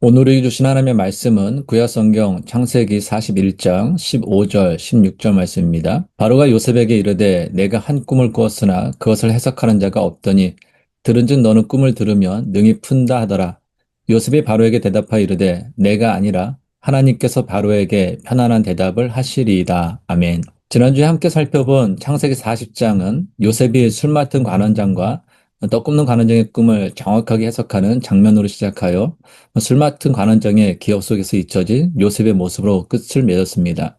오늘이 주신 하나님의 말씀은 구약성경 창세기 41장 15절, 16절 말씀입니다. 바로가 요셉에게 이르되 내가 한 꿈을 꾸었으나 그것을 해석하는 자가 없더니 들은즉 너는 꿈을 들으면 능히 푼다 하더라. 요셉이 바로에게 대답하여 이르되 내가 아니라 하나님께서 바로에게 편안한 대답을 하시리이다. 아멘. 지난주에 함께 살펴본 창세기 40장은 요셉이 술 맡은 관원장과 떡 굽는 관원장의 꿈을 정확하게 해석하는 장면으로 시작하여 술 맡은 관원장의 기억 속에서 잊혀진 요셉의 모습으로 끝을 맺었습니다.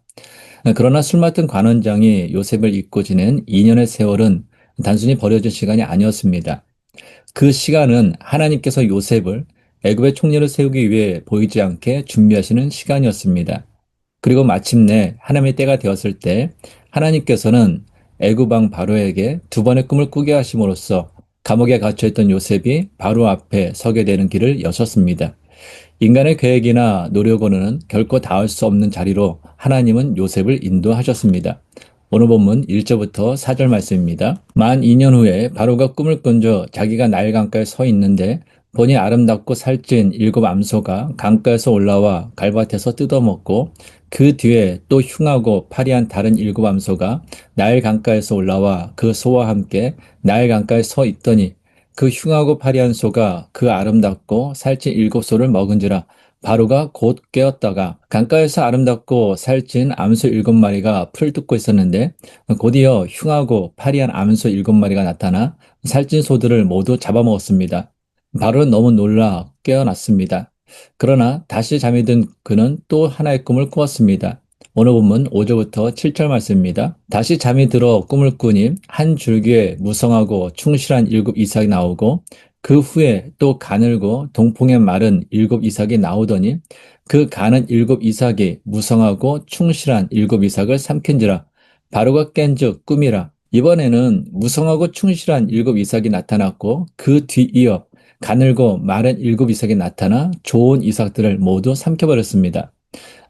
그러나 술 맡은 관원장이 요셉을 잊고 지낸 2년의 세월은 단순히 버려진 시간이 아니었습니다. 그 시간은 하나님께서 요셉을 애굽의 총리를 세우기 위해 보이지 않게 준비하시는 시간이었습니다. 그리고 마침내 하나님의 때가 되었을 때 하나님께서는 애굽 왕 바로에게 두 번의 꿈을 꾸게 하심으로써 감옥에 갇혀있던 요셉이 바로 앞에 서게 되는 길을 여셨습니다. 인간의 계획이나 노력으로는 결코 닿을 수 없는 자리로 하나님은 요셉을 인도하셨습니다. 오늘 본문 1절부터 4절 말씀입니다. 만 2년 후에 바로가 꿈을 꾼 저 자기가 나일 강가에 서 있는데 보니 아름답고 살찐 7 암소가 강가에서 올라와 갈밭에서 뜯어먹고 그 뒤에 또 흉하고 파리한 다른 7 암소가 나일 강가에서 올라와 그 소와 함께 나일 강가에 서 있더니 그 흉하고 파리한 소가 그 아름답고 살찐 7소를 먹은지라 바로가 곧 깨었다가 강가에서 아름답고 살찐 암소 7마리가 풀을 뜯고 있었는데 곧이어 흉하고 파리한 암소 7마리가 나타나 살찐 소들을 모두 잡아먹었습니다. 바로는 너무 놀라 깨어났습니다. 그러나 다시 잠이 든 그는 또 하나의 꿈을 꾸었습니다. 오늘 본문 5절부터 7절 말씀입니다. 다시 잠이 들어 꿈을 꾸니 한 줄기에 무성하고 충실한 7 이삭이 나오고 그 후에 또 가늘고 동풍에 마른 7 이삭이 나오더니 그 가는 7 이삭이 무성하고 충실한 7 이삭을 삼킨지라. 바로가 깬즉 꿈이라. 이번에는 무성하고 충실한 7 이삭이 나타났고 그 뒤이어 가늘고 마른 7 이삭이 나타나 좋은 이삭들을 모두 삼켜버렸습니다.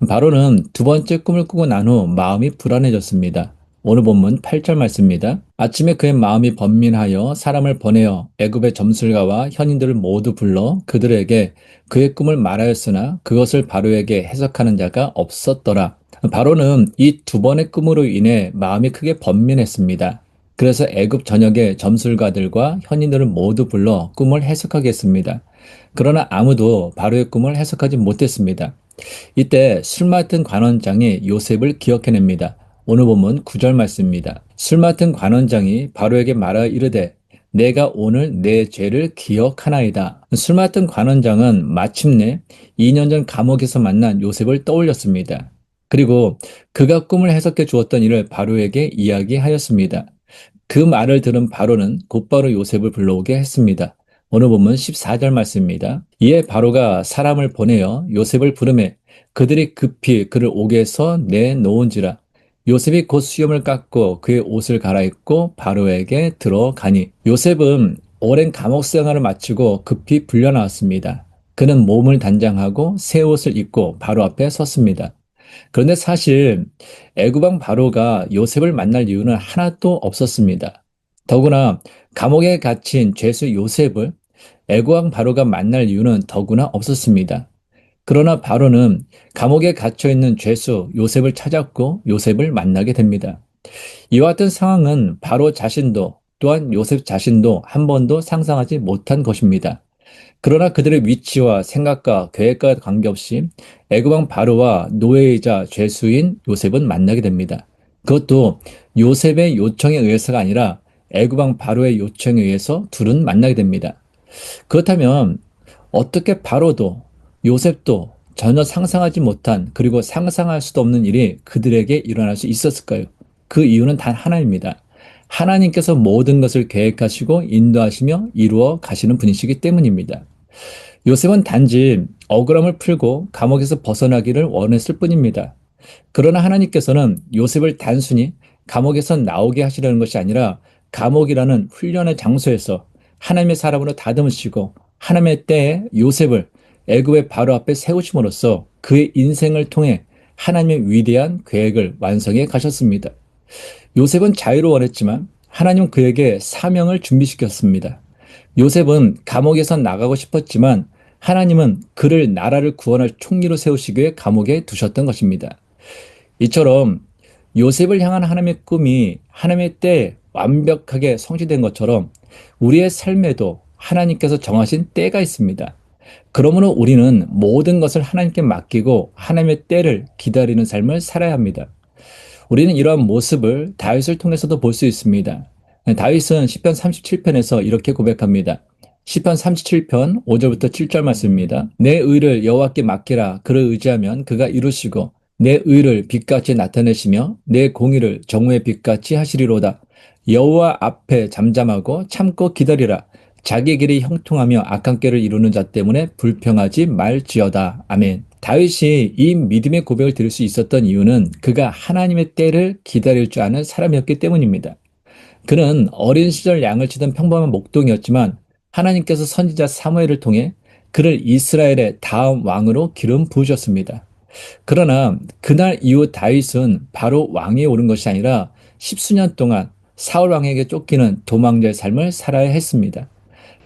바로는 두 번째 꿈을 꾸고 난 후 마음이 불안해졌습니다. 오늘 본문 8절 말씀입니다. 아침에 그의 마음이 번민하여 사람을 보내어 애굽의 점술가와 현인들을 모두 불러 그들에게 그의 꿈을 말하였으나 그것을 바로에게 해석하는 자가 없었더라. 바로는 이 두 번의 꿈으로 인해 마음이 크게 번민했습니다. 그래서 애굽 전역의 점술가들과 현인들을 모두 불러 꿈을 해석하게 했습니다. 그러나 아무도 바로의 꿈을 해석하지 못했습니다. 이때 술 맡은 관원장이 요셉을 기억해냅니다. 오늘 본문 9절 말씀입니다. 술 맡은 관원장이 바로에게 말하여 이르되 내가 오늘 내 죄를 기억하나이다. 술 맡은 관원장은 마침내 2년 전 감옥에서 만난 요셉을 떠올렸습니다. 그리고 그가 꿈을 해석해 주었던 일을 바로에게 이야기하였습니다. 그 말을 들은 바로는 곧바로 요셉을 불러오게 했습니다. 오늘 본문 14절 말씀입니다. 이에 바로가 사람을 보내어 요셉을 부르매 그들이 급히 그를 옥에서 내놓은지라. 요셉이 곧 수염을 깎고 그의 옷을 갈아입고 바로에게 들어가니 요셉은 오랜 감옥 생활을 마치고 급히 불려나왔습니다. 그는 몸을 단장하고 새 옷을 입고 바로 앞에 섰습니다. 그런데 사실 애굽왕 바로가 요셉을 만날 이유는 하나도 없었습니다. 더구나 감옥에 갇힌 죄수 요셉을 애굽왕 바로가 만날 이유는 더구나 없었습니다. 그러나 바로는 감옥에 갇혀 있는 죄수 요셉을 찾았고 요셉을 만나게 됩니다. 이와 같은 상황은 바로 자신도 또한 요셉 자신도 한 번도 상상하지 못한 것입니다. 그러나 그들의 위치와 생각과 계획과 관계없이 애굽왕 바로와 노예이자 죄수인 요셉은 만나게 됩니다. 그것도 요셉의 요청에 의해서가 아니라 애굽왕 바로의 요청에 의해서 둘은 만나게 됩니다. 그렇다면 어떻게 바로도 요셉도 전혀 상상하지 못한 그리고 상상할 수도 없는 일이 그들에게 일어날 수 있었을까요? 그 이유는 단 하나입니다. 하나님께서 모든 것을 계획하시고 인도하시며 이루어 가시는 분이시기 때문입니다. 요셉은 단지 억울함을 풀고 감옥에서 벗어나기를 원했을 뿐입니다. 그러나 하나님께서는 요셉을 단순히 감옥에서 나오게 하시려는 것이 아니라 감옥이라는 훈련의 장소에서 하나님의 사람으로 다듬으시고 하나님의 때에 요셉을 애굽의 바로 앞에 세우심으로써 그의 인생을 통해 하나님의 위대한 계획을 완성해 가셨습니다. 요셉은 자유를 원했지만 하나님은 그에게 사명을 준비시켰습니다. 요셉은 감옥에서 나가고 싶었지만 하나님은 그를 나라를 구원할 총리로 세우시기 위해 감옥에 두셨던 것입니다. 이처럼 요셉을 향한 하나님의 꿈이 하나님의 때에 완벽하게 성취된 것처럼 우리의 삶에도 하나님께서 정하신 때가 있습니다. 그러므로 우리는 모든 것을 하나님께 맡기고 하나님의 때를 기다리는 삶을 살아야 합니다. 우리는 이러한 모습을 다윗을 통해서도 볼 수 있습니다. 다윗은 시편 37편에서 이렇게 고백합니다. 시편 37편 5절부터 7절 말씀입니다. 내 의를 여호와께 맡기라. 그를 의지하면 그가 이루시고 내 의를 빛같이 나타내시며 내 공의를 정오의 빛같이 하시리로다. 여호와 앞에 잠잠하고 참고 기다리라. 자기 길이 형통하며 악한 꾀를 이루는 자 때문에 불평하지 말지어다. 아멘. 다윗이 이 믿음의 고백을 드릴 수 있었던 이유는 그가 하나님의 때를 기다릴 줄 아는 사람이었기 때문입니다. 그는 어린 시절 양을 치던 평범한 목동이었지만 하나님께서 선지자 사무엘을 통해 그를 이스라엘의 다음 왕으로 기름 부으셨습니다. 그러나 그날 이후 다윗은 바로 왕위에 오른 것이 아니라 십수년 동안 사울 왕에게 쫓기는 도망자의 삶을 살아야 했습니다.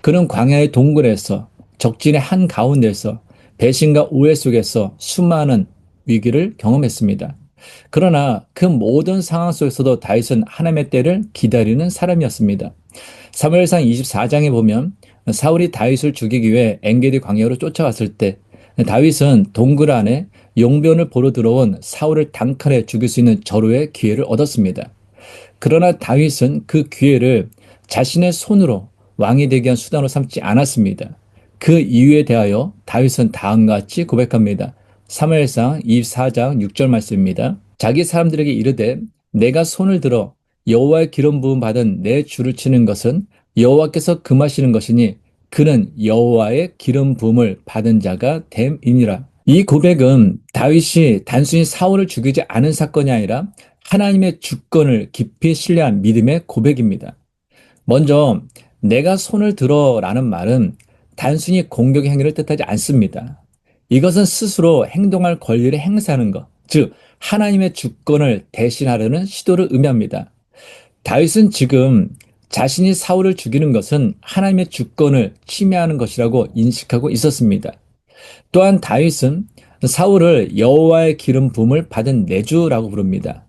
그는 광야의 동굴에서 적진의 한가운데서 배신과 오해 속에서 수많은 위기를 경험했습니다. 그러나 그 모든 상황 속에서도 다윗은 하나님의 때를 기다리는 사람이었습니다. 사무엘상 24장에 보면 사울이 다윗을 죽이기 위해 엔게디 광야로 쫓아왔을 때 다윗은 동굴 안에 용변을 보러 들어온 사울을 단칼에 죽일 수 있는 절호의 기회를 얻었습니다. 그러나 다윗은 그 기회를 자신의 손으로 왕이 되기 위한 수단으로 삼지 않았습니다. 그 이유에 대하여 다윗은 다음과 같이 고백합니다. 사무엘상 24장 6절 말씀입니다. 자기 사람들에게 이르되 내가 손을 들어 여호와의 기름 부음 받은 내 주를 치는 것은 여호와께서 금하시는 것이니 그는 여호와의 기름 부음을 받은 자가 됨이니라. 이 고백은 다윗이 단순히 사울을 죽이지 않은 사건이 아니라 하나님의 주권을 깊이 신뢰한 믿음의 고백입니다. 먼저 내가 손을 들어라는 말은 단순히 공격의 행위를 뜻하지 않습니다. 이것은 스스로 행동할 권리를 행사하는 것, 즉 하나님의 주권을 대신하려는 시도를 의미합니다. 다윗은 지금 자신이 사울을 죽이는 것은 하나님의 주권을 침해하는 것이라고 인식하고 있었습니다. 또한 다윗은 사울을 여호와의 기름 부음을 받은 내주라고 부릅니다.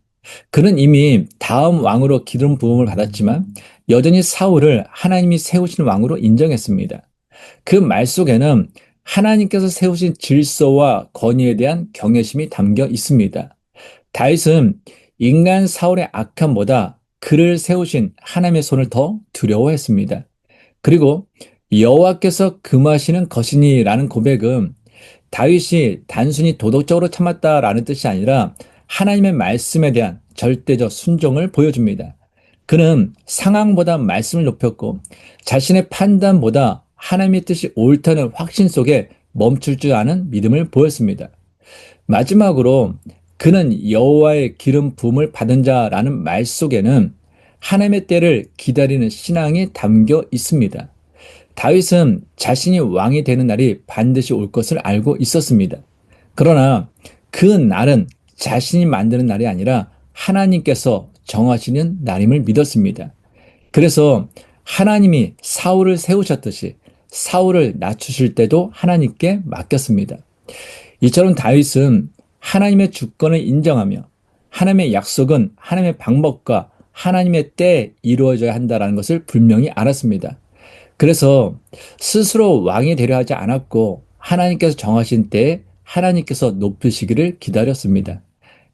그는 이미 다음 왕으로 기름 부음을 받았지만 여전히 사울을 하나님이 세우신 왕으로 인정했습니다. 그 말 속에는 하나님께서 세우신 질서와 권위에 대한 경외심이 담겨 있습니다. 다윗은 인간 사울의 악함보다 그를 세우신 하나님의 손을 더 두려워했습니다. 그리고 여호와께서 금하시는 것이니라는 고백은 다윗이 단순히 도덕적으로 참았다라는 뜻이 아니라 하나님의 말씀에 대한 절대적 순종을 보여줍니다. 그는 상황보다 말씀을 높였고 자신의 판단보다 하나님의 뜻이 옳다는 확신 속에 멈출 줄 아는 믿음을 보였습니다. 마지막으로 그는 여호와의 기름 부음을 받은 자라는 말 속에는 하나님의 때를 기다리는 신앙이 담겨 있습니다. 다윗은 자신이 왕이 되는 날이 반드시 올 것을 알고 있었습니다. 그러나 그 날은 자신이 만드는 날이 아니라 하나님께서 정하시는 날임을 믿었습니다. 그래서 하나님이 사울을 세우셨듯이 사울을 낮추실 때도 하나님께 맡겼습니다. 이처럼 다윗은 하나님의 주권을 인정하며 하나님의 약속은 하나님의 방법과 하나님의 때에 이루어져야 한다는 것을 분명히 알았습니다. 그래서 스스로 왕이 되려 하지 않았고 하나님께서 정하신 때에 하나님께서 높이시기를 기다렸습니다.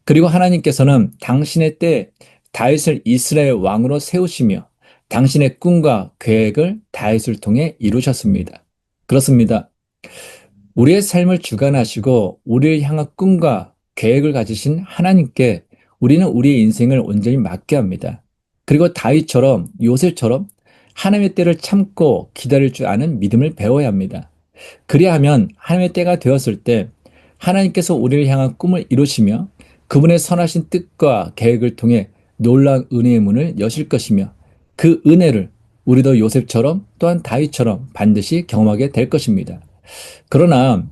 그리고 하나님께서는 당신의 때에 다윗을 이스라엘 왕으로 세우시며 당신의 꿈과 계획을 다윗을 통해 이루셨습니다. 그렇습니다. 우리의 삶을 주관하시고 우리를 향한 꿈과 계획을 가지신 하나님께 우리는 우리의 인생을 온전히 맡겨야 합니다. 그리고 다윗처럼 요셉처럼 하나님의 때를 참고 기다릴 줄 아는 믿음을 배워야 합니다. 그리하면 하나님의 때가 되었을 때 하나님께서 우리를 향한 꿈을 이루시며 그분의 선하신 뜻과 계획을 통해 놀라운 은혜의 문을 여실 것이며 그 은혜를 우리도 요셉처럼 또한 다윗처럼 반드시 경험하게 될 것입니다. 그러나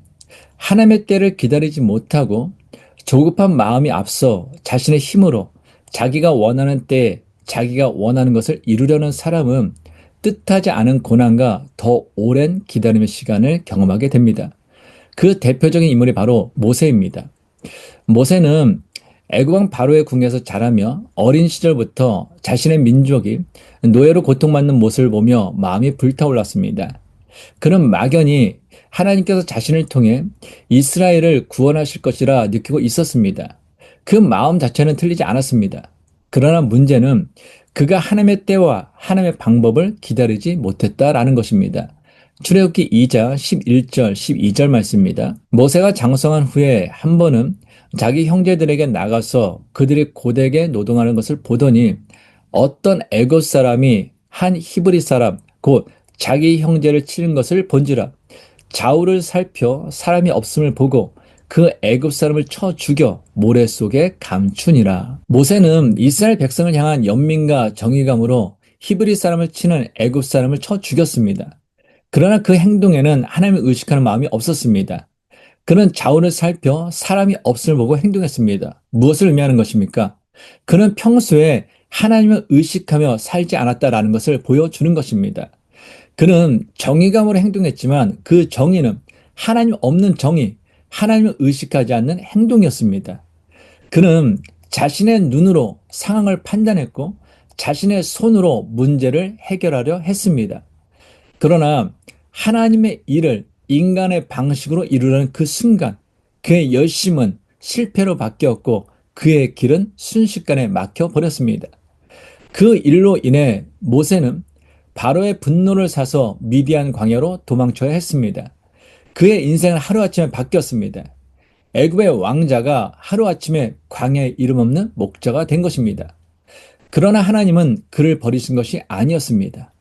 하나님의 때를 기다리지 못하고 조급한 마음이 앞서 자신의 힘으로 자기가 원하는 때에 자기가 원하는 것을 이루려는 사람은 뜻하지 않은 고난과 더 오랜 기다림의 시간을 경험하게 됩니다. 그 대표적인 인물이 바로 모세입니다. 모세는 애굽왕 바로의 궁에서 자라며 어린 시절부터 자신의 민족이 노예로 고통받는 모습을 보며 마음이 불타올랐습니다. 그는 막연히 하나님께서 자신을 통해 이스라엘을 구원하실 것이라 느끼고 있었습니다. 그 마음 자체는 틀리지 않았습니다. 그러나 문제는 그가 하나님의 때와 하나님의 방법을 기다리지 못했다라는 것입니다. 출애굽기 2장 11절, 12절 말씀입니다. 모세가 장성한 후에 한 번은 자기 형제들에게 나가서 그들이 고되게 노동하는 것을 보더니 어떤 애굽 사람이 한 히브리 사람 곧 자기 형제를 치는 것을 본지라. 좌우를 살펴 사람이 없음을 보고 그 애굽 사람을 쳐 죽여 모래 속에 감추니라. 모세는 이스라엘 백성을 향한 연민과 정의감으로 히브리 사람을 치는 애굽 사람을 쳐 죽였습니다. 그러나 그 행동에는 하나님을 의식하는 마음이 없었습니다. 그는 좌우를 살펴 사람이 없음을 보고 행동했습니다. 무엇을 의미하는 것입니까? 그는 평소에 하나님을 의식하며 살지 않았다라는 것을 보여주는 것입니다. 그는 정의감으로 행동했지만 그 정의는 하나님 없는 정의, 하나님을 의식하지 않는 행동이었습니다. 그는 자신의 눈으로 상황을 판단했고 자신의 손으로 문제를 해결하려 했습니다. 그러나 하나님의 일을 인간의 방식으로 이루려는 그 순간 그의 열심은 실패로 바뀌었고 그의 길은 순식간에 막혀버렸습니다. 그 일로 인해 모세는 바로의 분노를 사서 미디안 광야로 도망쳐야 했습니다. 그의 인생은 하루아침에 바뀌었습니다. 애굽의 왕자가 하루아침에 광야에 이름 없는 목자가 된 것입니다. 그러나 하나님은 그를 버리신 것이 아니었습니다.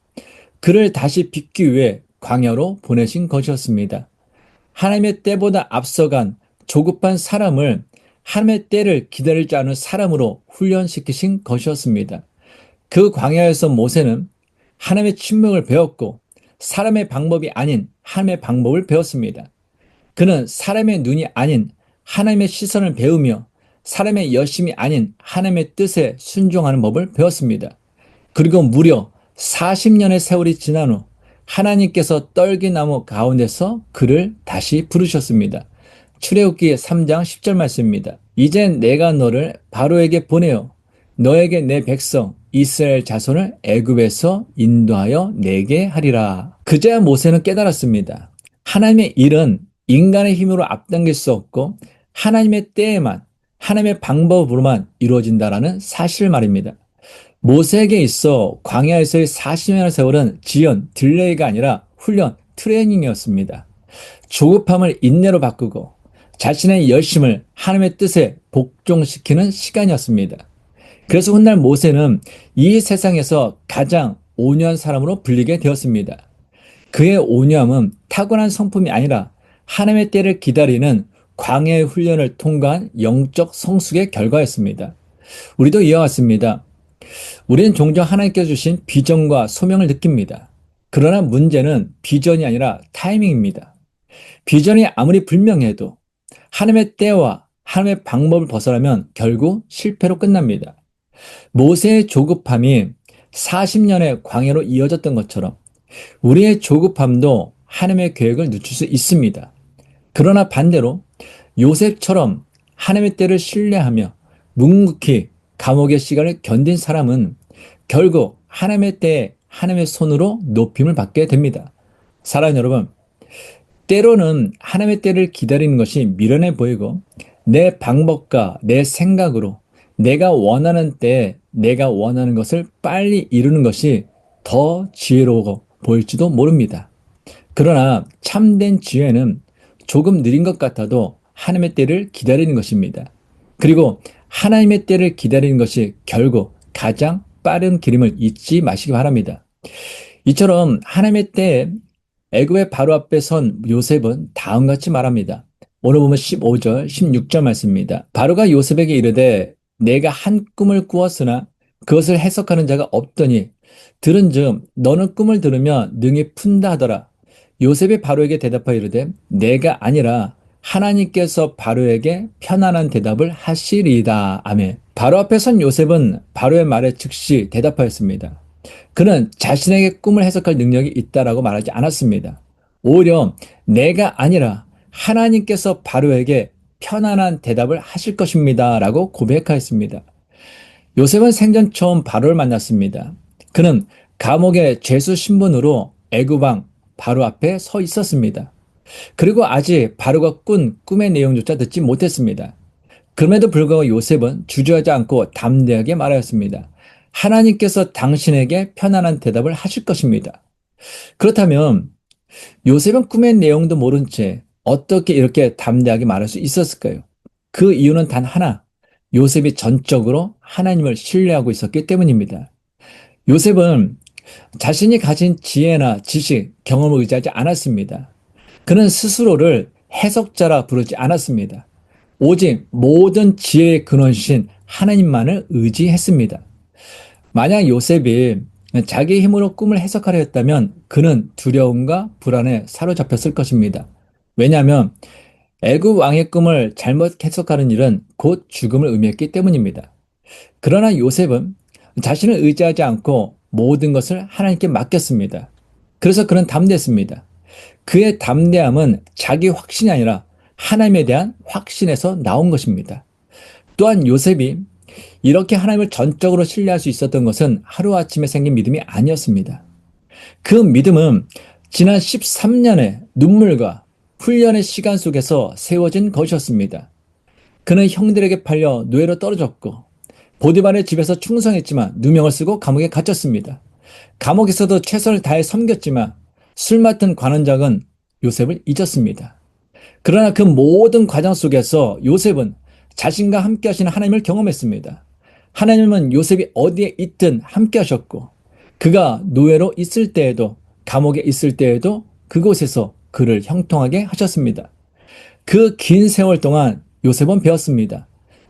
그를 다시 빚기 위해 광야로 보내신 것이었습니다. 하나님의 때보다 앞서간 조급한 사람을 하나님의 때를 기다릴 줄 아는 사람으로 훈련시키신 것이었습니다. 그 광야에서 모세는 하나님의 침묵을 배웠고 사람의 방법이 아닌 하나님의 방법을 배웠습니다. 그는 사람의 눈이 아닌 하나님의 시선을 배우며 사람의 열심이 아닌 하나님의 뜻에 순종하는 법을 배웠습니다. 그리고 무려 40년의 세월이 지난 후 하나님께서 떨기나무 가운데서 그를 다시 부르셨습니다. 출애굽기 3장 10절 말씀입니다. 이제 내가 너를 바로에게 보내어 너에게 내 백성 이스라엘 자손을 애굽에서 인도하여 내게 하리라. 그제야 모세는 깨달았습니다. 하나님의 일은 인간의 힘으로 앞당길 수 없고 하나님의 때에만 하나님의 방법으로만 이루어진다라는 사실 말입니다. 모세에게 있어 광야에서의 40년의 세월은 지연, 딜레이가 아니라 훈련, 트레이닝이었습니다. 조급함을 인내로 바꾸고 자신의 열심을 하나님의 뜻에 복종시키는 시간이었습니다. 그래서 훗날 모세는 이 세상에서 가장 온유한 사람으로 불리게 되었습니다. 그의 온유함은 타고난 성품이 아니라 하나님의 때를 기다리는 광야의 훈련을 통과한 영적 성숙의 결과였습니다. 우리도 이와 같습니다. 우리는 종종 하나님께서 주신 비전과 소명을 느낍니다. 그러나 문제는 비전이 아니라 타이밍입니다. 비전이 아무리 분명해도 하나님의 때와 하나님의 방법을 벗어나면 결국 실패로 끝납니다. 모세의 조급함이 40년의 광야로 이어졌던 것처럼 우리의 조급함도 하나님의 계획을 늦출 수 있습니다. 그러나 반대로 요셉처럼 하나님의 때를 신뢰하며 묵묵히 감옥의 시간을 견딘 사람은 결국 하나님의 때에 하나님의 손으로 높임을 받게 됩니다. 사랑하는 여러분, 때로는 하나님의 때를 기다리는 것이 미련해 보이고 내 방법과 내 생각으로 내가 원하는 때에 내가 원하는 것을 빨리 이루는 것이 더 지혜로워 보일지도 모릅니다. 그러나 참된 지혜는 조금 느린 것 같아도 하나님의 때를 기다리는 것입니다. 그리고 하나님의 때를 기다리는 것이 결국 가장 빠른 길임을 잊지 마시기 바랍니다. 이처럼 하나님의 때에 애굽의 바로 앞에 선 요셉은 다음과 같이 말합니다. 오늘 보면 15절, 16절 말씀입니다. 바로가 요셉에게 이르되 내가 한 꿈을 꾸었으나 그것을 해석하는 자가 없더니 들은즉 너는 꿈을 들으면 능히 푼다 하더라. 요셉이 바로에게 대답하여 이르되 내가 아니라 하나님께서 바로에게 편안한 대답을 하시리이다. 아멘. 바로 앞에 선 요셉은 바로의 말에 즉시 대답하였습니다. 그는 자신에게 꿈을 해석할 능력이 있다라고 말하지 않았습니다. 오히려 내가 아니라 하나님께서 바로에게 편안한 대답을 하실 것입니다 라고 고백하였습니다. 요셉은 생전 처음 바로를 만났습니다. 그는 감옥의 죄수 신분으로 애굽왕 바로 앞에 서 있었습니다. 그리고 아직 바로가 꾼 꿈의 내용조차 듣지 못했습니다. 그럼에도 불구하고 요셉은 주저하지 않고 담대하게 말하였습니다. 하나님께서 당신에게 편안한 대답을 하실 것입니다. 그렇다면 요셉은 꿈의 내용도 모른 채 어떻게 이렇게 담대하게 말할 수 있었을까요? 그 이유는 단 하나, 요셉이 전적으로 하나님을 신뢰하고 있었기 때문입니다. 요셉은 자신이 가진 지혜나 지식, 경험을 의지하지 않았습니다. 그는 스스로를 해석자라 부르지 않았습니다. 오직 모든 지혜의 근원이신 하나님만을 의지했습니다. 만약 요셉이 자기 힘으로 꿈을 해석하려 했다면 그는 두려움과 불안에 사로잡혔을 것입니다. 왜냐하면 애굽 왕의 꿈을 잘못 해석하는 일은 곧 죽음을 의미했기 때문입니다. 그러나 요셉은 자신을 의지하지 않고 모든 것을 하나님께 맡겼습니다. 그래서 그는 담대했습니다. 그의 담대함은 자기 확신이 아니라 하나님에 대한 확신에서 나온 것입니다. 또한 요셉이 이렇게 하나님을 전적으로 신뢰할 수 있었던 것은 하루아침에 생긴 믿음이 아니었습니다. 그 믿음은 지난 13년의 눈물과 훈련의 시간 속에서 세워진 것이었습니다. 그는 형들에게 팔려 노예로 떨어졌고 보디발의 집에서 충성했지만 누명을 쓰고 감옥에 갇혔습니다. 감옥에서도 최선을 다해 섬겼지만 술 맡은 관원장은 요셉을 잊었습니다. 그러나 그 모든 과정 속에서 요셉은 자신과 함께 하시는 하나님을 경험했습니다. 하나님은 요셉이 어디에 있든 함께 하셨고 그가 노예로 있을 때에도 감옥에 있을 때에도 그곳에서 그를 형통하게 하셨습니다. 그 긴 세월 동안 요셉은 배웠습니다.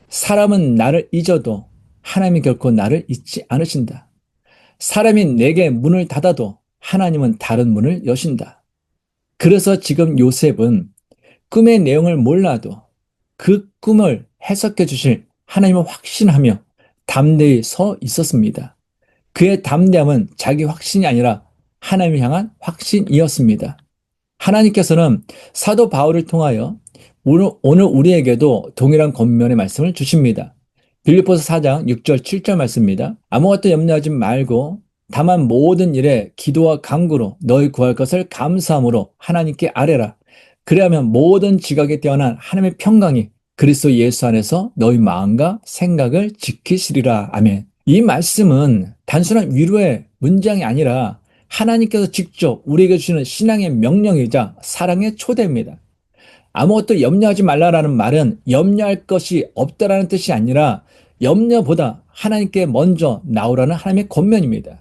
사람은 나를 잊어도 하나님이 결코 나를 잊지 않으신다. 사람이 내게 문을 닫아도 하나님은 다른 문을 여신다. 그래서 지금 요셉은 꿈의 내용을 몰라도 그 꿈을 해석해 주실 하나님을 확신하며 담대히 서 있었습니다. 그의 담대함은 자기 확신이 아니라 하나님을 향한 확신이었습니다. 하나님께서는 사도 바울을 통하여 오늘 우리에게도 동일한 권면의 말씀을 주십니다. 빌립보서 4장 6절 7절 말씀입니다. 아무것도 염려하지 말고 다만 모든 일에 기도와 간구로 너희 구할 것을 감사함으로 하나님께 아뢰라. 그리하면 모든 지각에 뛰어난 하나님의 평강이 그리스도 예수 안에서 너희 마음과 생각을 지키시리라. 아멘. 이 말씀은 단순한 위로의 문장이 아니라 하나님께서 직접 우리에게 주시는 신앙의 명령이자 사랑의 초대입니다. 아무것도 염려하지 말라라는 말은 염려할 것이 없다라는 뜻이 아니라 염려보다 하나님께 먼저 나오라는 하나님의 권면입니다.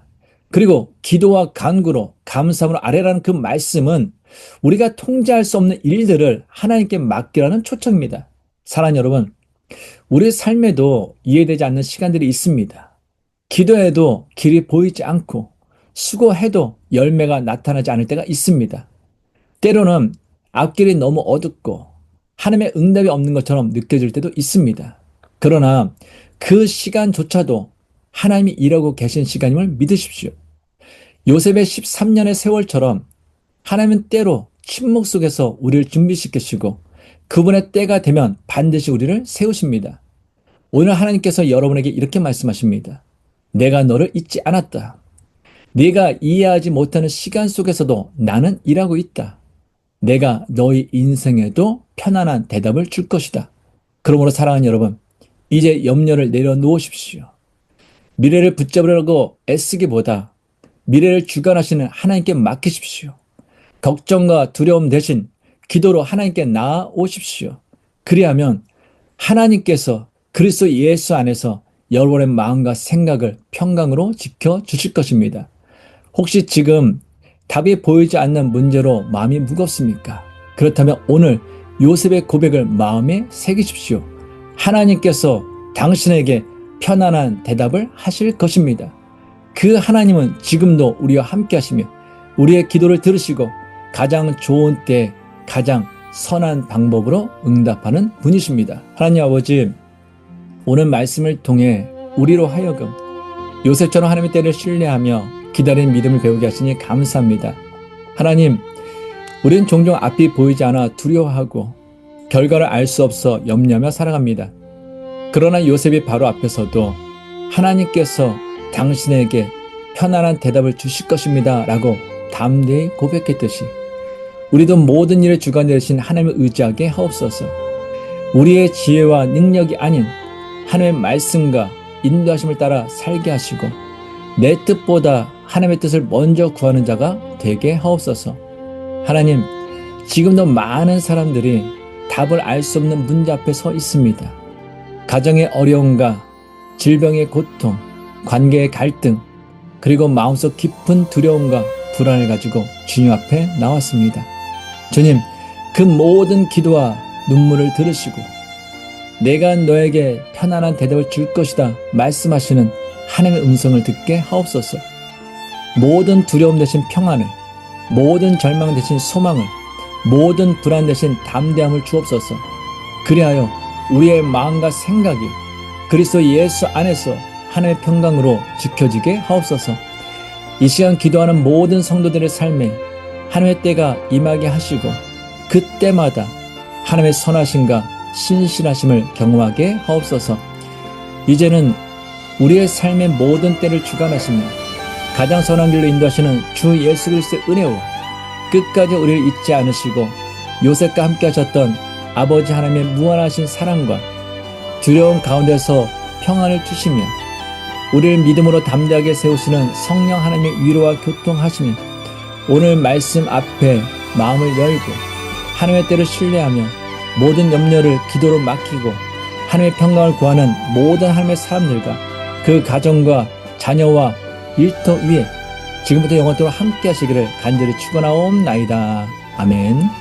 그리고 기도와 간구로 감사함으로 아뢰라는 그 말씀은 우리가 통제할 수 없는 일들을 하나님께 맡기라는 초청입니다. 사랑하는 여러분, 우리 삶에도 이해되지 않는 시간들이 있습니다. 기도해도 길이 보이지 않고 수고해도 열매가 나타나지 않을 때가 있습니다. 때로는 앞길이 너무 어둡고 하나님의 응답이 없는 것처럼 느껴질 때도 있습니다. 그러나 그 시간조차도 하나님이 일하고 계신 시간임을 믿으십시오. 요셉의 13년의 세월처럼 하나님은 때로 침묵 속에서 우리를 준비시키시고 그분의 때가 되면 반드시 우리를 세우십니다. 오늘 하나님께서 여러분에게 이렇게 말씀하십니다. 내가 너를 잊지 않았다. 네가 이해하지 못하는 시간 속에서도 나는 일하고 있다. 내가 너희 인생에도 편안한 대답을 줄 것이다. 그러므로 사랑하는 여러분, 이제 염려를 내려놓으십시오. 미래를 붙잡으려고 애쓰기보다 미래를 주관하시는 하나님께 맡기십시오. 걱정과 두려움 대신 기도로 하나님께 나아오십시오. 그리하면 하나님께서 그리스도 예수 안에서 여러분의 마음과 생각을 평강으로 지켜주실 것입니다. 혹시 지금 답이 보이지 않는 문제로 마음이 무겁습니까? 그렇다면 오늘 요셉의 고백을 마음에 새기십시오. 하나님께서 당신에게 편안한 대답을 하실 것입니다. 그 하나님은 지금도 우리와 함께 하시며 우리의 기도를 들으시고 가장 좋은 때 가장 선한 방법으로 응답하는 분이십니다. 하나님 아버지, 오늘 말씀을 통해 우리로 하여금 요셉처럼 하나님의 때를 신뢰하며 기다리는 믿음을 배우게 하시니 감사합니다. 하나님, 우리는 종종 앞이 보이지 않아 두려워하고 결과를 알 수 없어 염려하며 살아갑니다. 그러나 요셉이 바로 앞에서도 하나님께서 당신에게 편안한 대답을 주실 것입니다 라고 담대히 고백했듯이 우리도 모든 일의 주관 되신 하나님을 의지하게 하옵소서. 우리의 지혜와 능력이 아닌 하나님의 말씀과 인도하심을 따라 살게 하시고 내 뜻보다 하나님의 뜻을 먼저 구하는 자가 되게 하옵소서. 하나님, 지금도 많은 사람들이 답을 알 수 없는 문제 앞에 서 있습니다. 가정의 어려움과 질병의 고통, 관계의 갈등, 그리고 마음속 깊은 두려움과 불안을 가지고 주님 앞에 나왔습니다. 주님, 그 모든 기도와 눈물을 들으시고 내가 너에게 편안한 대답을 줄 것이다 말씀하시는 하나님의 음성을 듣게 하옵소서. 모든 두려움 대신 평안을, 모든 절망 대신 소망을, 모든 불안 대신 담대함을 주옵소서. 그리하여 우리의 마음과 생각이 그리스도 예수 안에서 하나님의 평강으로 지켜지게 하옵소서. 이 시간 기도하는 모든 성도들의 삶에 하나님의 때가 임하게 하시고 그때마다 하나님의 선하심과 신실하심을 경험하게 하옵소서. 이제는 우리의 삶의 모든 때를 주관하시며 가장 선한 길로 인도하시는 주 예수 그리스도의 은혜와 끝까지 우리를 잊지 않으시고 요셉과 함께 하셨던 아버지 하나님의 무한하신 사랑과 두려움 가운데서 평안을 주시며 우리를 믿음으로 담대하게 세우시는 성령 하나님의 위로와 교통하시며 오늘 말씀 앞에 마음을 열고 하나님의 때를 신뢰하며 모든 염려를 기도로 맡기고 하나님의 평강을 구하는 모든 하나님의 사람들과 그 가정과 자녀와 일터 위에 지금부터 영원토록 함께 하시기를 간절히 축원하옵나이다. 아멘.